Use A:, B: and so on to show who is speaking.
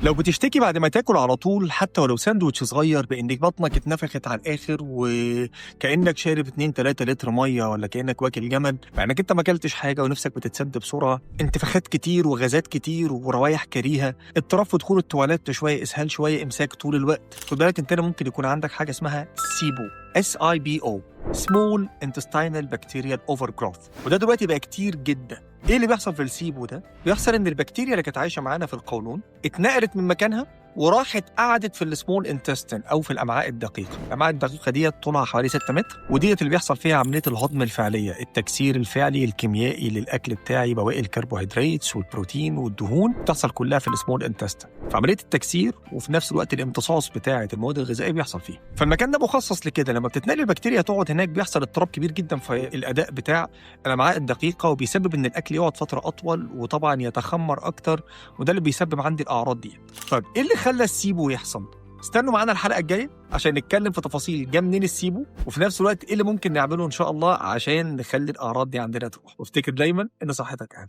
A: لو بتشتكي بعد ما تاكل على طول حتى ولو ساندوتش صغير بإنك بطنك اتنفخت على الآخر وكأنك شارب 2-3 لتر مية ولا كأنك واكل جمل مع إنك أنت ما أكلتش حاجة ونفسك بتتسد بسرعة، انتفاخات كتير وغازات كتير وروايح كريهة، اضطراب في دخول التواليت شوية، إسهال شوية، إمساك طول الوقت، خد بالك أنت ممكن يكون عندك حاجة اسمها سيبو SIBO Small Intestinal Bacterial Overgrowth، وده دلوقتي بقى كتير جدا. ايه اللي بيحصل في السيبو ده؟ بيحصل ان البكتيريا اللي كانت عايشه معانا في القولون اتنقلت من مكانها وراحت قعدت في السمول انتستين او في الامعاء الدقيقه. الامعاء الدقيقه ديت طولها حوالي 6 متر، وديت اللي بيحصل فيها عمليه الهضم الفعليه، التكسير الفعلي الكيميائي للاكل بتاعي، بواقي الكربوهيدرات والبروتين والدهون بتحصل كلها في السمول انتستين. فعمليه التكسير وفي نفس الوقت الامتصاص بتاعه المواد الغذائيه بيحصل فيه. فالمكان ده مخصص لكده. لما بتتنقل البكتيريا تقعد هناك بيحصل اضطراب كبير جدا في الاداء بتاع الامعاء الدقيقه، وبيسبب ان الاكل يقعد فتره اطول وطبعا يتخمر اكتر، وده اللي بيسبب عندي الاعراض دي. طيب ايه اللي خلى السيبو يحصل؟ استنوا معانا الحلقه الجايه عشان نتكلم في تفاصيل جه منين السيبو، وفي نفس الوقت ايه اللي ممكن نعمله ان شاء الله عشان نخلي الاعراض دي عندنا تروح. وافتكر دايما ان صحتك اهم.